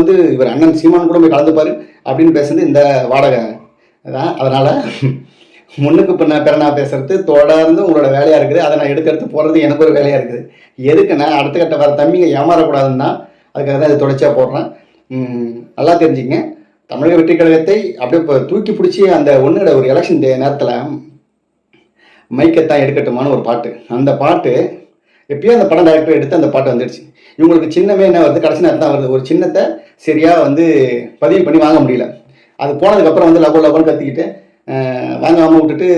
வந்து இவர் அண்ணன் சீமான் கூட போய் கலந்துப்பாரு அப்படின்னு பேசுறது இந்த வாடகை தான். அதனால முன்னுக்கு பிறனா பேசுறது தொடர்ந்து உங்களோட வேலையா இருக்குது. அதை நான் எடுத்து போடுறது எனக்கு ஒரு வேலையா இருக்குது. எதுக்குன்னா அடுத்த கட்ட வர தம்பிங்க ஏமாறக்கூடாதுன்னு தான் அதுக்காக தான் இது தொடர்ச்சியாக போடுறேன். நல்லா தெரிஞ்சுங்க. தமிழக வெற்றி கழகத்தை அப்படியே இப்போ தூக்கி பிடிச்சி அந்த ஒன்றுட ஒரு எலெக்ஷன் நேரத்தில் மைக்கத்தான் எடுக்கட்டுமான்னு ஒரு பாட்டு, அந்த பாட்டு எப்பயோ அந்த படம் டைரக்டர் எடுத்து அந்த பாட்டு வந்துடுச்சு. இவங்களுக்கு சின்னமே என்ன வருது, கடைசி நேரம் தான் வருது. ஒரு சின்னத்தை சரியாக வந்து பதிவு பண்ணி வாங்க முடியல. அது போனதுக்கப்புறம் வந்து லபோன்னு கத்திக்கிட்டு வாங்காமல் விட்டுட்டு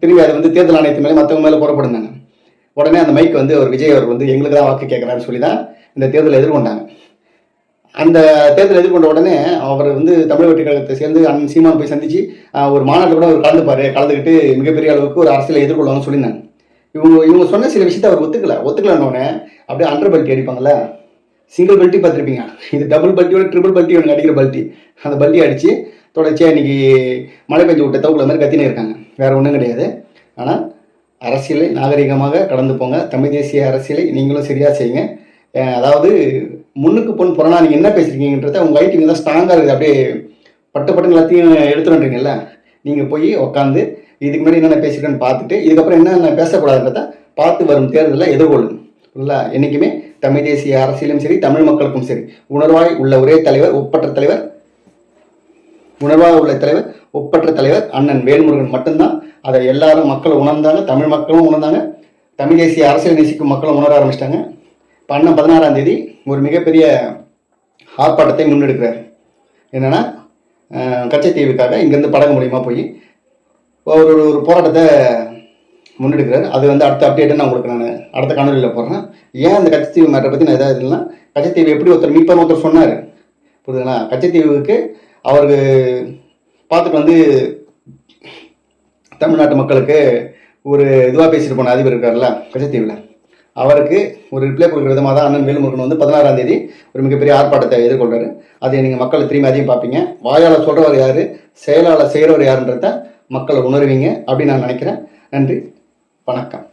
திரும்பி அதை வந்து தேர்தல் ஆணையத்து மேலே மற்றவங்க மேலே புறப்படுந்தாங்க. உடனே அந்த மைக் வந்து ஒரு விஜய் அவர் வந்து எங்களுக்கு தான் வாக்கு கேட்குறாருன்னு சொல்லி தான் இந்த தேர்தலை எதிர்கொண்டாங்க. அந்த தேர்தல் எதிர்கொண்ட உடனே அவர் வந்து தமிழ் வெற்றி கழகத்தை சேர்ந்து அண்ணன் சீமான் போய் சந்திச்சு ஒரு மாநாட்டில் கூட அவர் கலந்துக்கிட்டு மிகப்பெரிய அளவுக்கு ஒரு அரசியலை எதிர்கொள்வாங்கன்னு சொல்லியிருந்தாங்க. இவங்க சொன்ன சில விஷயத்தை அவர் ஒத்துக்கலன்னொடனே அப்படியே அண்டர் பல்ட்டி அடிப்பாங்கல்ல, சிங்கிள் பல்ட்டி பார்த்துருப்பீங்க, இது டபுள் பல்ட்டியோட ட்ரிபிள் பல்ட்டி எனக்கு அடிக்கிற பல்ட்டி, அந்த பல்ட்டி அடித்து தொடர்ச்சியாக இன்னைக்கு மழை பெஞ்சு விட்ட தவுக்குள்ள மாதிரி கத்தினே இருக்காங்க. வேற ஒன்றும் கிடையாது. ஆனால் அரசியலை நாகரிகமாக கடந்து போங்க. தமிழ் தேசிய அரசியலை நீங்களும் சரியாக செய்யுங்க. அதாவது முன்னுக்கு பொன் புறனா நீங்கள் என்ன பேசுறீங்கன்றத உங்கள் ஐடிங்க தான் ஸ்ட்ராங்காக இருக்குது. அப்படியே பட்டு எல்லாத்தையும் எடுத்துடுறீங்கல்ல, நீங்கள் போய் உட்காந்து இதுக்கு முன்னாடி என்னென்ன பேசிருக்கேன்னு பார்த்துட்டு இதுக்கப்புறம் என்னென்ன பேசக்கூடாதுன்றத பார்த்து வரும் தேர்தலில் எதிர்கொள்ளுங்க. இல்லை என்றைக்குமே தமிழ் தேசிய அரசியலும் சரி, தமிழ் மக்களுக்கும் சரி, உணர்வாய் உள்ள ஒரே தலைவர், ஒப்பற்ற தலைவர், உணர்வாக உள்ள தலைவர், ஒப்பற்ற தலைவர் அண்ணன் வேல்முருகன் மட்டும்தான். அதை எல்லாரும் மக்களும் உணர்ந்தாங்க, தமிழ் மக்களும் உணர்ந்தாங்க, தமிழ் தேசிய அரசியல் நேசிக்கும் மக்களும் உணர ஆரம்பிச்சிட்டாங்க. இப்போ அண்ணன் 16ஆம் தேதி ஒரு மிகப்பெரிய ஆர்ப்பாட்டத்தை முன்னெடுக்கிறார். என்னென்னா கச்சத்தீவுக்காக இங்கேருந்து படகு மூலியமாக போய் ஒரு போராட்டத்தை முன்னெடுக்கிறார். அது வந்து அடுத்த அப்டேட்டை நான் உங்களுக்கு அடுத்த காணொலியில் போடுறேன். ஏன் அந்த கச்சத்தீவு மேட்டரை பற்றி நான் எதாவது இல்லைன்னா, கச்சத்தீவு எப்படி ஒருத்தர் சொன்னார் புரியுதுங்களா. கச்சத்தீவுக்கு அவருக்கு பார்த்துட்டு வந்து தமிழ்நாட்டு மக்களுக்கு ஒரு இதுவாக பேசிட்டு போன அதிபர் இருக்கார்ல கச்சத்தீவில், அவருக்கு ஒரு ரிப்ளை கொடுக்குற விதமாக தான் அண்ணன் வேலுமுருகன் வந்து 16ஆம் தேதி ஒரு மிகப்பெரிய ஆர்ப்பாட்டத்தை எதிர்கொள்றாரு. அதை நீங்கள் மக்கள் திரும்பி அதையும் பார்ப்பீங்க. வாயால் சொல்கிறவர் யார், செயலால் செய்கிறவர் யாருன்றத மக்களை உணர்வீங்க அப்படின்னு நான் நினைக்கிறேன். நன்றி, வணக்கம்.